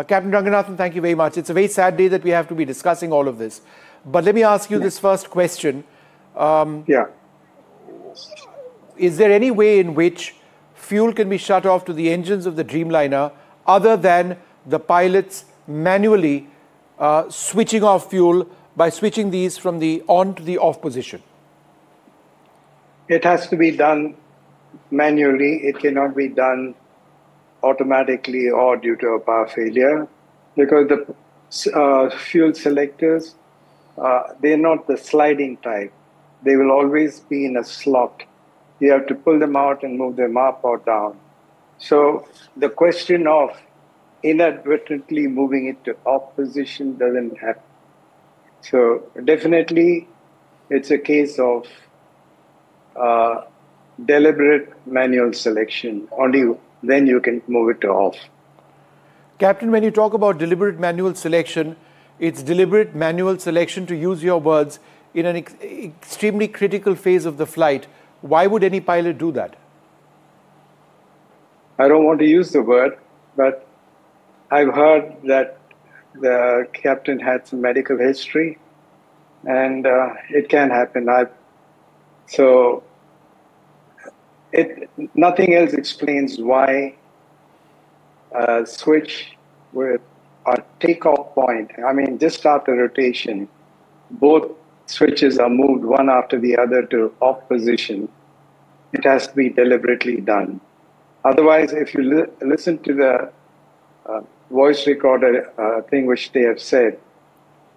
Captain Ranganathan, thank you very much. It's a very sad day that we have to be discussing all of this. But let me ask you this first question. Is there any way in which fuel can be shut off to the engines of the Dreamliner other than the pilots manually switching off fuel by switching these from the on to the off position? It has to be done manually. It cannot be done automatically or due to a power failure, because the fuel selectors, they're not the sliding type. They will always be in a slot. You have to pull them out and move them up or down. So the question of inadvertently moving it to off position doesn't happen. So definitely it's a case of deliberate manual selection. Only then you can move it to off. Captain, when you talk about deliberate manual selection, it's deliberate manual selection, to use your words, in an extremely critical phase of the flight. Why would any pilot do that? I don't want to use the word, but I've heard that the captain had some medical history, and it can happen. Nothing else explains why a switch with a takeoff point, I mean, just after rotation, both switches are moved one after the other to off position. It has to be deliberately done. Otherwise, if you listen to the voice recorder thing which they have said,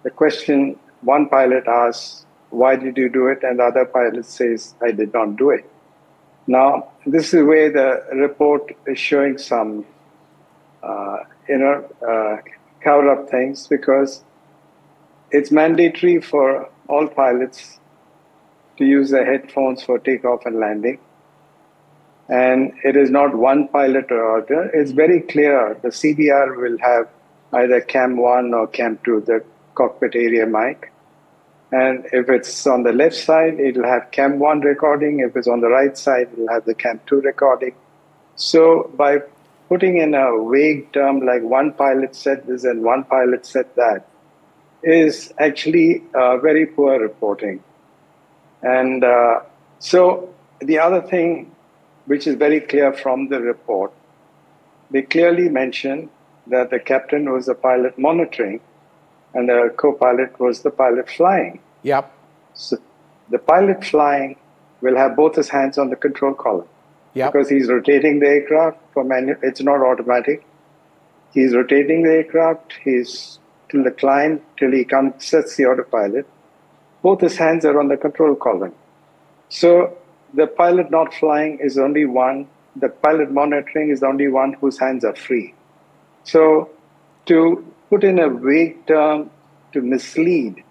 the question one pilot asks, "Why did you do it?" and the other pilot says, "I did not do it." Now, this is where the report is showing some, cover-up things, because it's mandatory for all pilots to use their headphones for takeoff and landing. And it is not one pilot or other. It's very clear. The CBR will have either Cam 1 or Cam 2, the cockpit area mic. And if it's on the left side, it'll have Cam 1 recording. If it's on the right side, it'll have the Cam 2 recording. So by putting in a vague term like one pilot said this and one pilot said that is actually very poor reporting. And so the other thing, which is very clear from the report, they clearly mention that the captain was the pilot monitoring and the co-pilot was the pilot flying. Yep. So the pilot flying will have both his hands on the control column. Yep. Because he's rotating the aircraft for manual. It's not automatic. He's rotating the aircraft. He's till the climb, till he sets the autopilot. Both his hands are on the control column. So the pilot not flying is only one. The pilot monitoring is the only one whose hands are free. So to put in a vague term to mislead,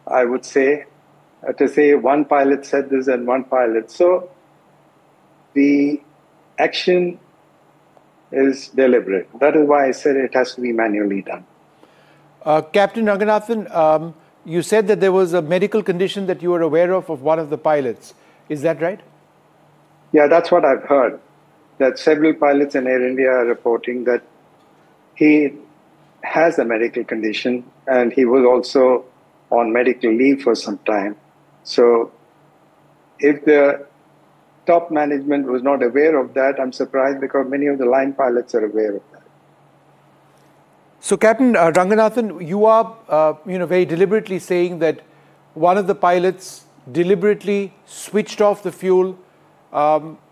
I would say, to say one pilot said this and one pilot. So the action is deliberate. That is why I said it has to be manually done. Captain Ranganathan, you said that there was a medical condition that you were aware of one of the pilots. Is that right? Yeah, that's what I've heard. That several pilots in Air India are reporting that he has a medical condition and he was also on medical leave for some time. So if the top management was not aware of that, I'm surprised, because many of the line pilots are aware of that. So, Captain Ranganathan, you are very deliberately saying that one of the pilots deliberately switched off the fuel,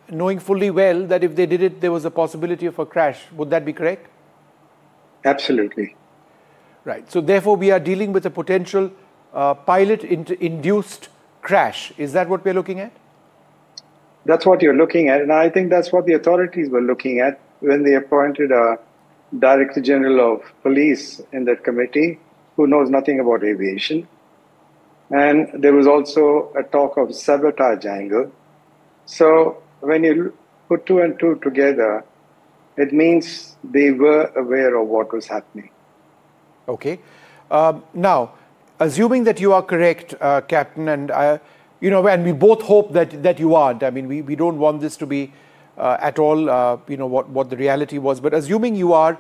knowing fully well that if they did it, there was a possibility of a crash. Would that be correct? Absolutely. Right. So, therefore, we are dealing with a potential pilot-induced crash. Is that what we're looking at? That's what you're looking at. And I think that's what the authorities were looking at when they appointed a Director General of Police in that committee who knows nothing about aviation. And there was also a talk of sabotage angle. So when you put two and two together, it means they were aware of what was happening. Okay. Now, assuming that you are correct, Captain, and and we both hope that you aren't. I mean, we don't want this to be at all, what the reality was. But assuming you are,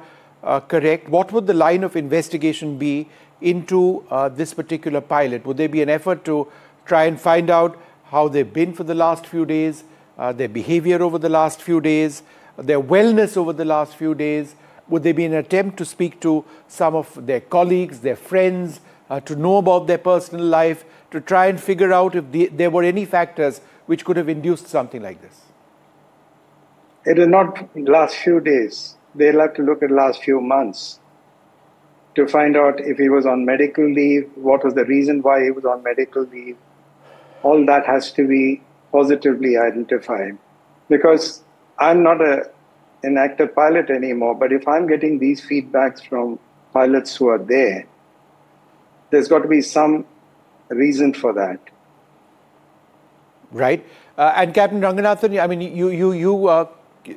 correct, what would the line of investigation be into this particular pilot? Would there be an effort to try and find out how they've been for the last few days, their behavior over the last few days, their wellness over the last few days? Would there be an attempt to speak to some of their colleagues, their friends, to know about their personal life, to try and figure out if there were any factors which could have induced something like this? It is not last few days. They'll have to look at last few months to find out if he was on medical leave, what was the reason why he was on medical leave. All that has to be positively identified. Because I'm not an active pilot anymore, but if I'm getting these feedbacks from pilots who are there, there's got to be some reason for that. Right. And Captain Ranganathan, I mean,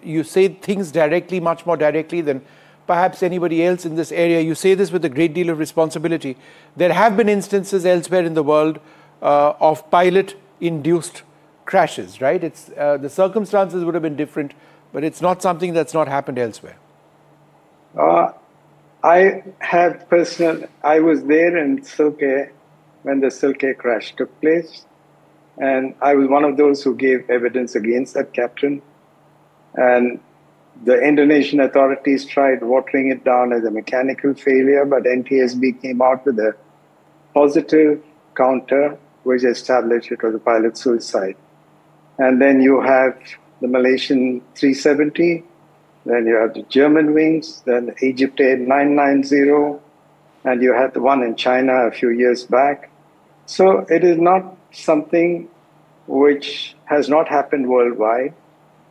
you say things directly, much more directly than perhaps anybody else in this area. You say this with a great deal of responsibility. There have been instances elsewhere in the world of pilot-induced crashes, right? It's the circumstances would have been different, but it's not something that's not happened elsewhere. I was there in Silke when the Silke crash took place, and I was one of those who gave evidence against that captain. And the Indonesian authorities tried watering it down as a mechanical failure, but NTSB came out with a positive counter which established it was a pilot suicide. And then you have the Malaysian 370, then you have the German wings, then the Egypt Air 990, and you had the one in China a few years back. So it is not something which has not happened worldwide.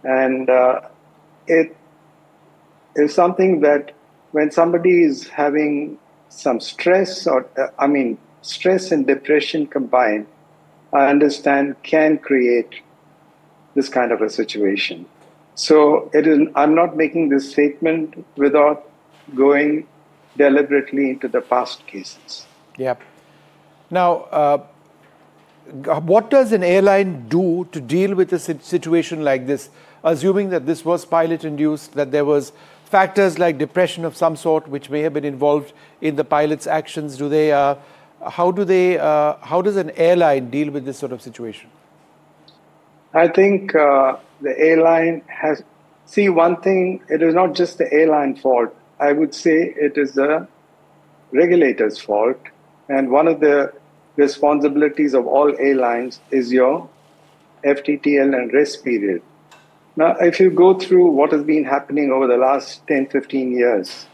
And it is something that when somebody is having some stress, or stress and depression combined, I understand can create this kind of a situation. So I'm not making this statement without going deliberately into the past cases. Yeah. Now, what does an airline do to deal with a situation like this, assuming that this was pilot-induced, that there was factors like depression of some sort which may have been involved in the pilot's actions? How does an airline deal with this sort of situation? I think the airline has... See, one thing, it is not just the airline fault. I would say it is the regulator's fault. And one of the responsibilities of all airlines is your FTTL and rest period. Now, if you go through what has been happening over the last 10, 15 years,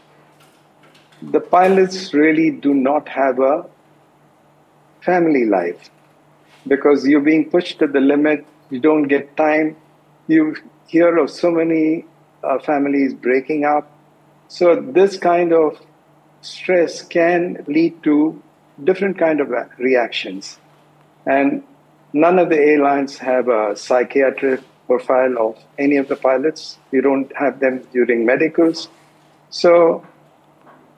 the pilots really do not have a family life because you're being pushed to the limit, you don't get time, you hear of so many families breaking up. So this kind of stress can lead to different kind of reactions. And none of the airlines have a psychiatric profile of any of the pilots. You don't have them during medicals. So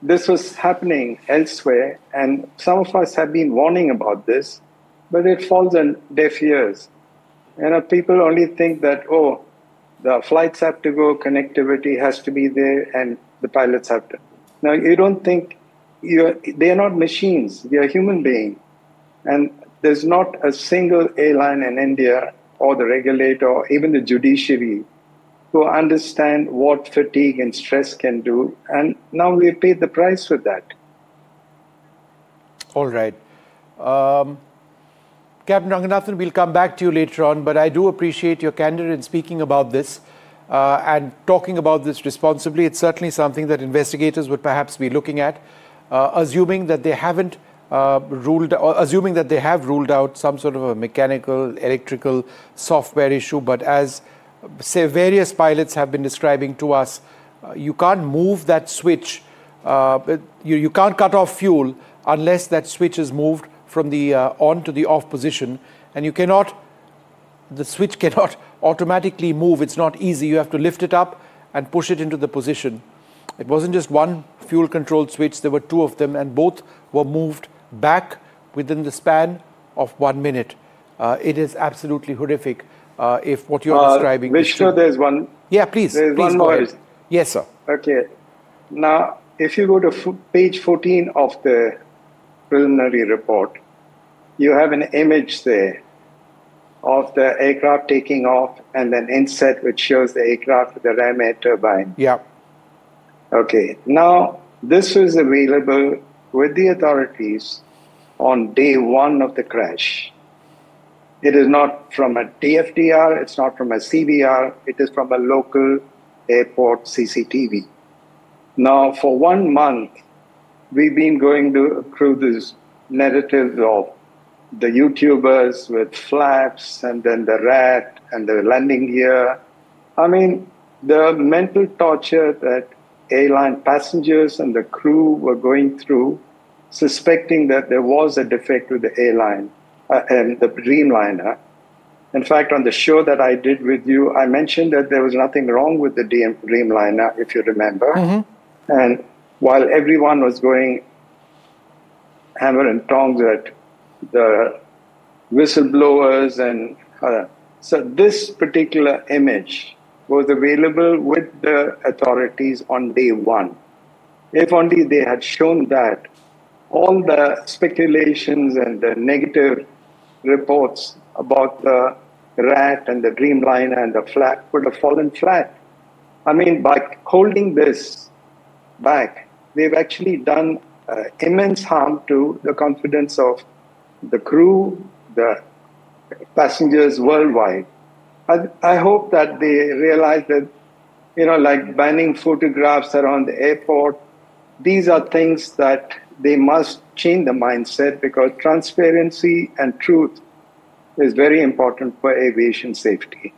this was happening elsewhere, and some of us have been warning about this, but it falls on deaf ears. People only think that, oh, the flights have to go, connectivity has to be there, and the pilots have to. Now, you don't think, they are not machines, they are human beings. And there's not a single airline in India, or the regulator, or even the judiciary, who understand what fatigue and stress can do. And now we paid the price for that. All right. Captain Ranganathan, we'll come back to you later on, but I do appreciate your candor in speaking about this and talking about this responsibly. It's certainly something that investigators would perhaps be looking at, assuming that they haven't assuming that they have ruled out some sort of a mechanical, electrical, software issue. But as say various pilots have been describing to us, you can't move that switch. You can't cut off fuel unless that switch is moved from the on to the off position, and the switch cannot automatically move. It's not easy. You have to lift it up and push it into the position. It wasn't just one fuel control switch, there were two of them, and both were moved back within the span of 1 minute. It is absolutely horrific if what you're describing is true. There's one. Yeah, please. There's please one go more. ahead. Yes, sir. Okay. Now, if you go to page 14 of the preliminary report, you have an image there of the aircraft taking off and then inset which shows the aircraft with the ram air turbine. Yeah. Okay. Now, this was available with the authorities on day one of the crash. It is not from a DFDR, it's not from a CBR, it is from a local airport CCTV. Now, for 1 month, we've been going through this narrative of the YouTubers with flaps and then the rat and the landing gear. I mean, the mental torture that airline passengers and the crew were going through, suspecting that there was a defect with the airline and the Dreamliner. In fact, on the show that I did with you, I mentioned that there was nothing wrong with the Dreamliner, if you remember. Mm-hmm. And while everyone was going hammer and tongs at the whistleblowers, and so this particular image was available with the authorities on day one. If only they had shown that, all the speculations and the negative reports about the rat and the Dreamliner and the flap would have fallen flat. I mean, by holding this back, they've actually done immense harm to the confidence of the crew, the passengers worldwide. I hope that they realize that, like banning photographs around the airport, these are things that they must change the mindset, because transparency and truth is very important for aviation safety.